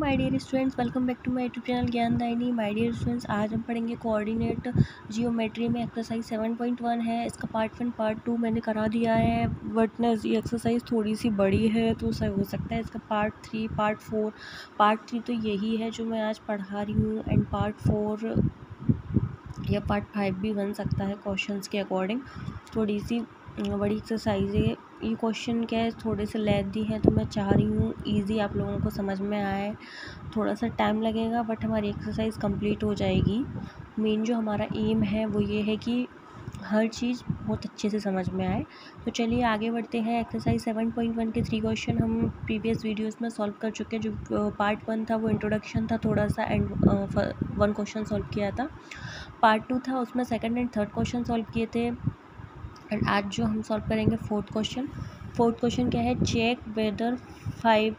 My dear students, welcome back to my YouTube channel Gyandayini. My dear students, आज हम पढ़ेंगे coordinate geometry में exercise 7.1 है। इसका पार्ट 1 पार्ट 2 मैंने करा दिया है, बट ना ये एक्सरसाइज थोड़ी सी बड़ी है तो सही हो सकता है इसका पार्ट 3 पार्ट 4। पार्ट 3 तो यही है जो मैं आज पढ़ा रही हूँ, एंड पार्ट 4 या पार्ट 5 भी बन सकता है क्वेश्चंस के अकॉर्डिंग। थोड़ी सी बड़ी एक्सरसाइज है ये। क्वेश्चन क्या है, थोड़े से लेंथी हैं, तो मैं चाह रही हूँ ईजी आप लोगों को समझ में आए। थोड़ा सा टाइम लगेगा बट हमारी एक्सरसाइज कंप्लीट हो जाएगी। मेन जो हमारा एम है वो ये है कि हर चीज़ बहुत अच्छे से समझ में आए। तो चलिए आगे बढ़ते हैं। एक्सरसाइज 7.1 के 3 क्वेश्चन हम प्रीवियस वीडियोस में सॉल्व कर चुके हैं। जो पार्ट 1 था वो इंट्रोडक्शन था थोड़ा सा, एंड 1 क्वेश्चन सॉल्व किया था। पार्ट 2 था, उसमें second and third question solve किए थे। एंड आज जो हम सॉल्व करेंगे फोर्थ क्वेश्चन क्या है, check whether 5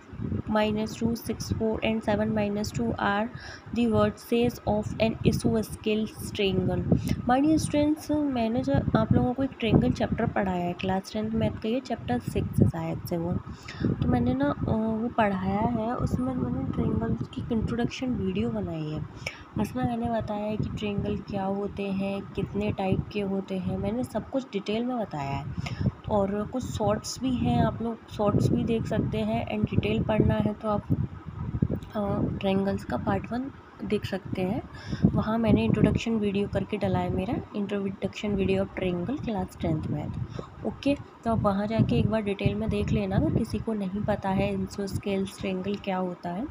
- 2 6 4 and 7 - 2 are the vertices of an isosceles triangle. My dear students, मैंने जो आप लोगों को एक ट्रायंगल चैप्टर पढ़ाया है क्लास 10th मैथ का, ये चैप्टर 6 है शायद से वो, तो मैंने ना वो पढ़ाया है। उसमें मैंने ट्रायंगल की इंट्रोडक्शन वीडियो बनाई है। उसमें मैंने बताया है कि ट्रायंगल क्या होते हैं, कितने टाइप के होते हैं, मैंने सब कुछ डिटेल में बताया है। और कुछ शॉर्ट्स भी हैं, आप लोग शॉर्ट्स भी देख सकते हैं। एंड डिटेल पढ़ना है तो आप ट्रायंगल्स का पार्ट 1 देख सकते हैं। वहाँ मैंने इंट्रोडक्शन वीडियो करके डाला है, मेरा introduction video of triangle class 10th math. Okay, तो आप वहाँ जाके एक बार डिटेल में देख लेना। अगर किसी को नहीं पता है इसोस्केलेस ट्रायंगल क्या होता है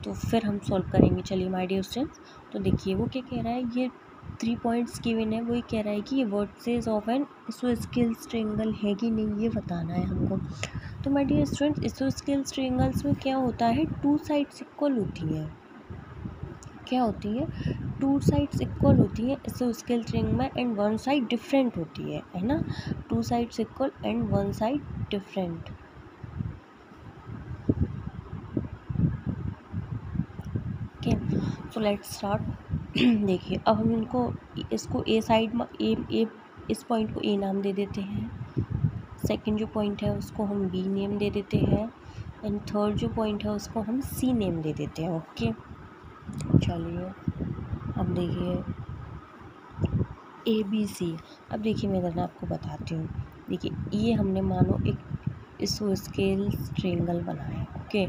तो फिर हम सॉल्व करेंगे। चलिए माय डियर स्टूडेंट्स, तो देखिए वो क्या कह रहा है, ये 3 पॉइंट्स गिवन है। वही कह रहा है कि ये vertices of an isosceles triangle है कि नहीं, ये बताना है हमको। तो माय डियर स्टूडेंट्स, इसोस्केलेस ट्रायंगल्स में क्या होता है, 2 साइड्स इक्वल होती हैं। क्या होती है, 2 साइड्स इक्वल होती हैं इसोस्केलेस ट्रायंगल में, एंड 1 साइड डिफरेंट होती है ना। 2 sides equal and 1 side different. Okay, so let's start. देखिए अब हम इसको ए साइड में ए इस पॉइंट को ए नाम दे देते हैं। सेकंड जो पॉइंट है उसको हम बी नेम दे देते हैं, एंड थर्ड जो पॉइंट है उसको हम सी नेम दे देते हैं। ओके, चलिए अब देखिए ABC। अब देखिए मैं इधर आपको बताती हूँ। देखिए ये हमने मानो एक इसोस्केलेस ट्रायंगल बनाया। ओके,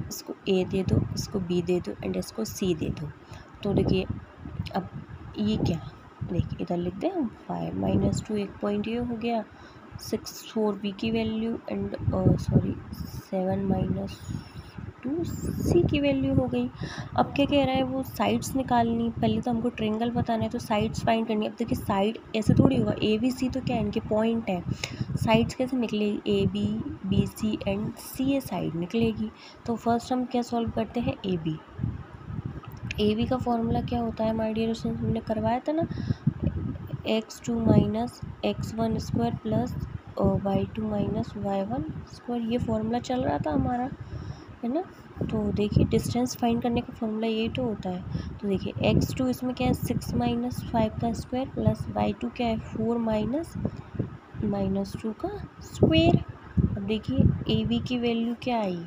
इसको A दे दो, इसको B दे दो, एंड इसको C दे दो। तो देखिए अब ये क्या, देखिए इधर लिख दें हम 5 - 2, एक पॉइंट ये हो गया, 6 4 B की वैल्यू, एंड 7 - 2 C की वैल्यू हो गई। अब क्या कह रहा है, वो साइड्स निकालनी। पहले तो हमको ट्रायंगल बताना है तो साइड्स फाइंड करनी है। अब देखिए साइड ऐसे थोड़ी होगा, ABC तो क्या है, इनके पॉइंट है। साइड्स कैसे निकलेगी, AB BC and CA side निकलेगी। तो फर्स्ट हम क्या सॉल्व करते हैं, AB का फॉर्मूला क्या होता है माय डियर स्टूडेंट्स, हमने करवाया था ना, x2 - x1 square plus y2 - y1 square. ये फॉर्मूला चल रहा था हमारा, है ना। तो देखिए डिस्टेंस फाइंड करने का फॉर्मूला यही तो होता है। तो देखिए x2 इसमें क्या है, 6 - 5 का स्क्वायर प्लस y2 क्या है, 4 - 2 का स्क्वायर। अब देखिए AB की वैल्यू क्या आई,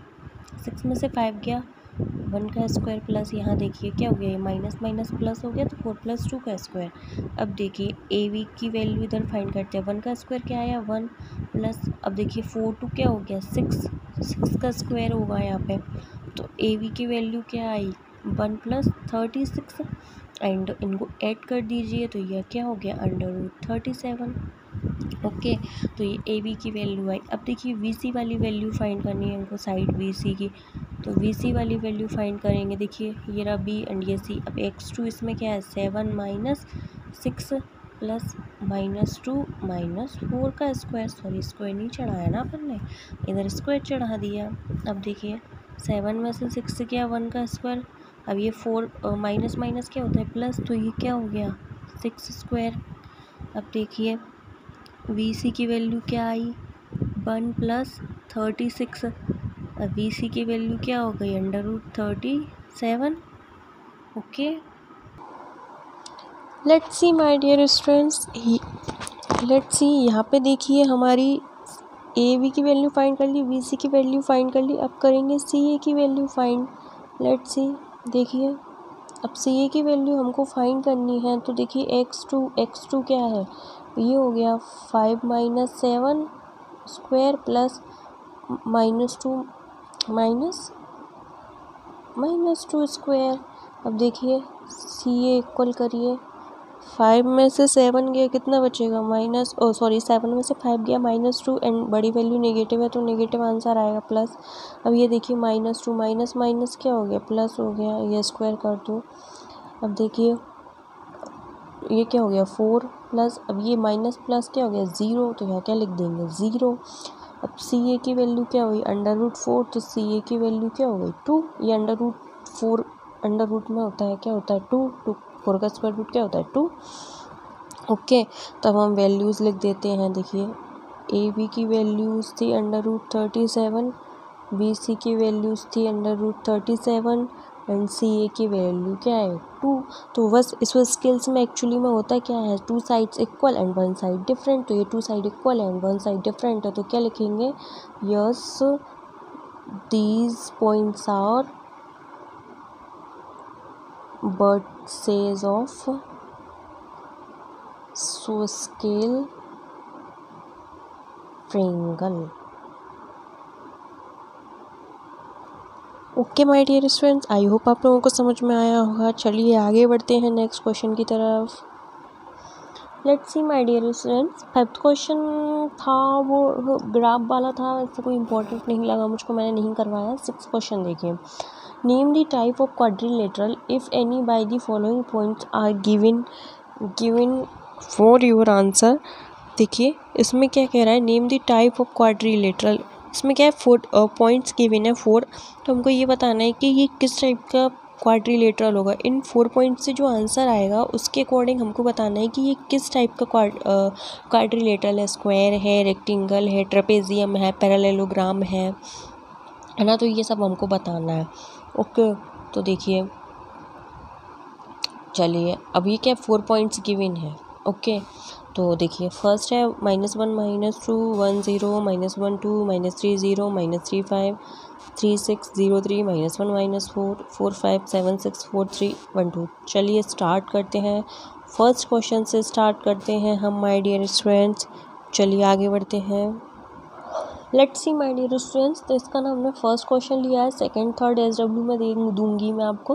6 में से 5 गया, 1 का स्क्वायर प्लस यहाँ देखिए क्या हो गया, ये माइनस माइनस प्लस हो गया, तो 4 + 2 का स्क्वायर। अब देखिए AB की वैल्यू इधर फाइंड करते हैं। 1 का स्क्वायर क्या आया, 1 प्लस, अब देखिए 4 2 क्या हो गया, 6 का स्क्वायर होगा यहाँ पे। तो AB की वैल्यू क्या आई, 1 + 36, एंड इनको ऐड कर दीजिए तो यह क्या हो गया, √37। ओके, तो ये AB की वैल्यू आई। अब देखिए VC वाली वैल्यू फाइंड करनी है हमको, साइड VC की। तो VC वाली वैल्यू फाइंड करेंगे। देखिए ये रहा B एंड ये C। अब x2 इसमें क्या है, 7 - 6 प्लस -2 - 4 का स्क्वायर। सॉरी स्क्वायर नहीं चढ़ाया ना अपन ने, इधर स्क्वायर चढ़ा दिया। अब देखिए 7 में से 6 गया, 1 का स्क्वायर। अब ये 4 माइनस माइनस क्या होता है, प्लस, तो ये क्या हो गया, 6 स्क्वायर। अब देखिए VC की वैल्यू क्या आई, 1 + 36। अब VC की वैल्यू क्या हो गई, √37। Okay, let's see my dear students, let's see यहाँ पे देखिए हमारी AB की वैल्यू फाइंड कर ली, VC की वैल्यू फाइंड कर ली। अब करेंगे CA की वैल्यू फाइंड। लेट्स सी, देखिए अब सी ए की वैल्यू हमको फाइंड करनी है। तो देखिए एक्स टू क्या है, ये हो गया 5 minus 7 square plus minus two square. अब देखिए सी ए इक्वल करिए, 5 में से 7 गया कितना बचेगा, सेवन में से 5 गया -2 एंड बड़ी वैल्यू नेगेटिव है तो नेगेटिव आंसर आएगा प्लस। अब ये देखिए -2 माइनस माइनस क्या हो गया, प्लस हो गया, ये स्क्वायर कर दो। अब देखिए ये क्या हो गया 4 प्लस, अब ये माइनस प्लस क्या हो गया 0, तो यहाँ क्या लिख देंगे 0। अब सी ए की वैल्यू क्या हुई √4, तो सी ए की वैल्यू क्या हो गई 2। ये √4 अंडर रूट में होता है, क्या होता है 2, 4 का स्क्वायर रूट क्या होता है 2। ओके, तब हम वैल्यूज़ लिख देते हैं। देखिए ए बी की वैल्यूज़ थी √37, बी सी की वैल्यूज़ थी √37 एंड सी ए की वैल्यू क्या है 2। तो बस इस स्केल्स में एक्चुअली में होता क्या है, 2 sides equal and 1 side different. तो ये 2 side equal and 1 side different है, तो क्या लिखेंगे, yes these points are vertices of isosceles triangle। Okay my dear students, I hope आप लोगों को समझ में आया होगा। चलिए आगे बढ़ते हैं नेक्स्ट क्वेश्चन की तरफ। Let's see my dear students, 5th question था वो ग्राफ वाला था, इससे कोई इंपॉर्टेंट नहीं लगा मुझको, मैंने नहीं करवाया। 6th क्वेश्चन देखिए, name the type of quadrilateral if any by the following points are given for your answer. देखिए इसमें क्या कह रहा है, name the type of quadrilateral. इसमें क्या है 4 पॉइंट्स गिवन है 4, तो हमको ये बताना है कि ये किस टाइप का क्वाड्रिलेटरल होगा। इन 4 पॉइंट से जो आंसर आएगा उसके अकॉर्डिंग हमको बताना है कि ये किस टाइप का क्वाड्रिलेटरल है, स्क्वायर है, रेक्टेंगल है, ट्रेपेजियम है, पैरेललोग्राम है ना। तो ये सब हमको बताना है। ओके, तो देखिए चलिए अब ये क्या 4 पॉइंट्स गिवन है। ओके, तो देखिए फर्स्ट है -1 -2 1 0 -1 2 -3 0 -3 5 3 6 0 3 -1 -4 4 5 7 6 4 3 1 2। चलिए स्टार्ट करते हैं, फर्स्ट क्वेश्चन से स्टार्ट करते हैं हम माय डियर स्टूडेंट्स। चलिए आगे बढ़ते हैं। Let's see my dear students, तो इसका ना हमने फर्स्ट क्वेश्चन लिया है, सेकंड थर्ड SW में दूंगी मैं आपको,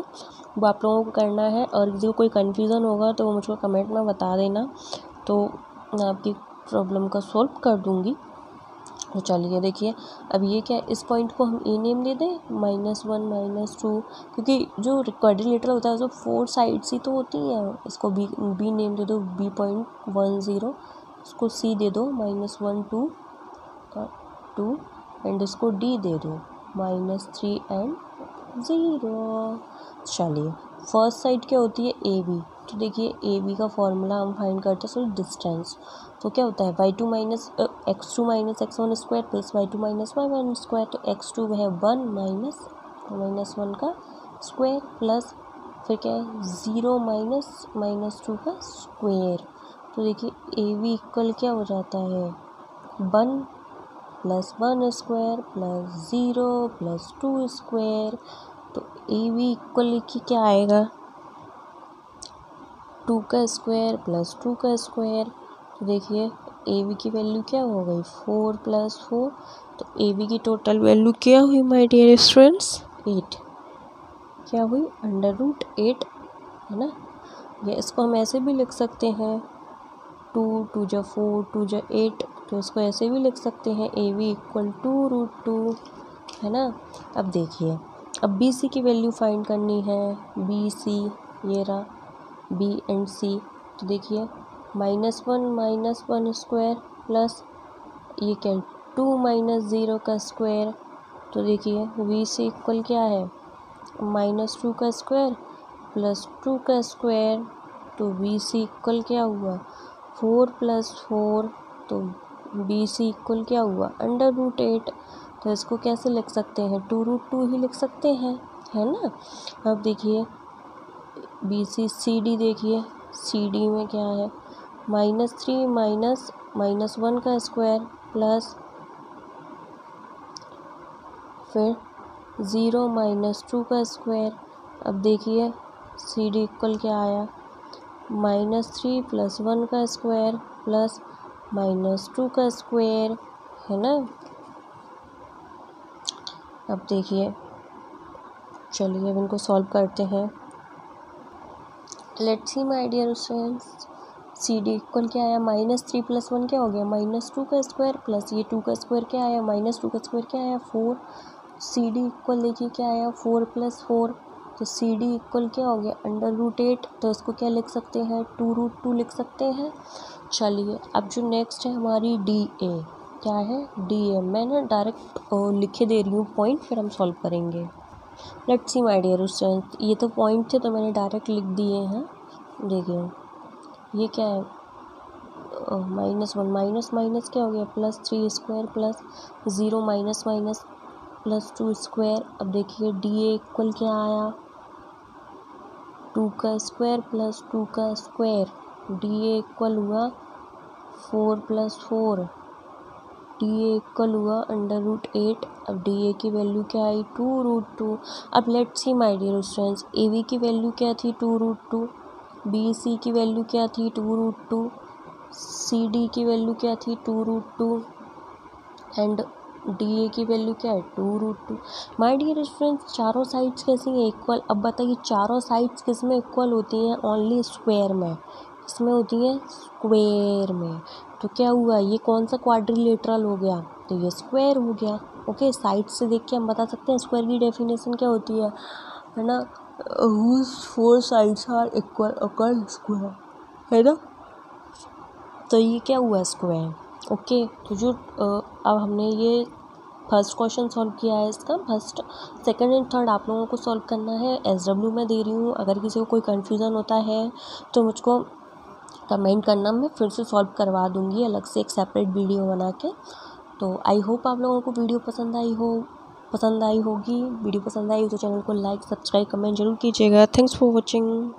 वो आप लोगों को करना है। और किसी को कोई कन्फ्यूज़न होगा तो वो मुझको कमेंट में बता देना, तो मैं आपकी प्रॉब्लम का सॉल्व कर दूंगी। तो चलिए देखिए, अब ये क्या, इस पॉइंट को हम ए नेम दे दें, -1 -2, क्योंकि जो क्वाड्रिलेटरल होता है उसको 4 साइड्स ही तो होती हैं। इसको बी नेम दे दो, B.10, इसको सी दे दो -1 2 2 एंड इसको डी दे दो -3 एंड 0। चलिए फर्स्ट साइड क्या होती है ए बी, तो देखिए ए बी का फॉर्मूला हम फाइंड करते हैं, सो डिस्टेंस। तो क्या होता है x2 minus x1 square plus y2 minus y1 square. तो x2 है 1 माइनस 1 का स्क्वायर प्लस फिर क्या है 0 -2 का स्क्वायर। तो देखिए ए बी इक्वल क्या हो जाता है 1 plus 1 square plus 0 plus 2 square. तो ए बी इक्वल की क्या आएगा 2 का स्क्वायर प्लस 2 का स्क्वायर। तो देखिए ए बी की वैल्यू क्या हो गई 4 + 4। तो ए बी की टोटल वैल्यू क्या हुई माय डियर स्टूडेंट्स 8, क्या हुई √8 है ना। या इसको हम ऐसे भी लिख सकते हैं 2 2 जा 4 2 जा 8, तो इसको ऐसे भी लिख सकते हैं ए बी इक्वल टू √2 है ना। अब देखिए, अब बी सी की वैल्यू फाइंड करनी है, बी सी ये रहा बी एंड सी। तो देखिए -1 स्क्वायर प्लस ये क्या 2 -0 का स्क्वायर। तो देखिए वी सी इक्वल क्या है -2 का स्क्वायर प्लस 2 का स्क्वायर। तो वी सी इक्वल क्या हुआ 4 + 4। तो बी सी इक्वल क्या हुआ √8। तो इसको कैसे लिख सकते हैं 2√2 ही लिख सकते हैं, है ना। अब देखिए बी सी सी डी, देखिए सी डी में क्या है -3 -1 का स्क्वायर प्लस फिर 0 माइनस 2 का स्क्वायर। अब देखिए सी डी इक्वल क्या आया, -3 + 1 का स्क्वायर प्लस -2 का स्क्वायर, है ना। अब देखिए, चलिए अब इनको सॉल्व करते हैं। Let's see my dear students, C D equal क्या आया, -3 + 1 क्या हो गया, -2 का स्क्वायर प्लस ये 2 का स्क्वायर क्या आया, -2 का स्क्वायर क्या आया, 4। सी डी इक्वल देखिए क्या आया, 4 + 4, तो सी डी इक्वल क्या हो गया, √8। तो इसको क्या लिख सकते हैं, 2√2 लिख सकते हैं। चलिए अब जो नेक्स्ट है हमारी डी ए, क्या है, डी ए। मैं ना डायरेक्ट लिखे दे रही हूँ पॉइंट, फिर हम सॉल्व करेंगे। Let's see my dear student, ये तो पॉइंट थे तो मैंने डायरेक्ट लिख दिए हैं। देखिए ये क्या है, -1 माइनस माइनस क्या हो गया, +3 square plus 0 minus minus +2 square. अब देखिए डी ए इक्वल क्या आया, 2 का स्क्वायर प्लस 2 का स्क्वायर। डी ए इक्वल हुआ 4 + 4, डी ए इक्वल हुआ √8। अब डी ए की वैल्यू क्या आई, 2√2। अब let's see my dear students, A B की वैल्यू क्या थी, 2√2, बी सी की वैल्यू क्या थी, 2√2, सी डी की वैल्यू क्या थी, 2√2 एंड डी ए की वैल्यू क्या है, 2√2। माय डियर स्टूडेंट्स, चारों साइड्स कैसी हैं, इक्वल। अब बताइए चारों साइड्स किस में इक्वल होती हैं, ओनली स्क्वायर में। इसमें होती हैं स्क्वायर में। तो क्या हुआ, ये कौन सा क्वाड्रिलेटरल हो गया, तो ये स्क्वायर हो गया। ओके, साइड से देख के हम बता सकते हैं स्क्वायर की डेफिनेशन क्या होती है ना, whose 4 sides are equal occur square, है ना। तो ये क्या हुआ, स्क्वायर। ओके, तो जो अब हमने ये फर्स्ट क्वेश्चन सॉल्व किया है, इसका फर्स्ट, सेकंड एंड थर्ड आप लोगों को सॉल्व करना है। SW में दे रही हूँ, अगर किसी को कोई कन्फ्यूज़न होता है तो मुझको कमेंट करना, मैं फिर से सॉल्व करवा दूँगी अलग से एक सेपरेट वीडियो बना के। तो आई होप आप लोगों को वीडियो पसंद आई होगी। वीडियो पसंद आई तो चैनल को लाइक, सब्सक्राइब, कमेंट जरूर कीजिएगा। Thanks for watching.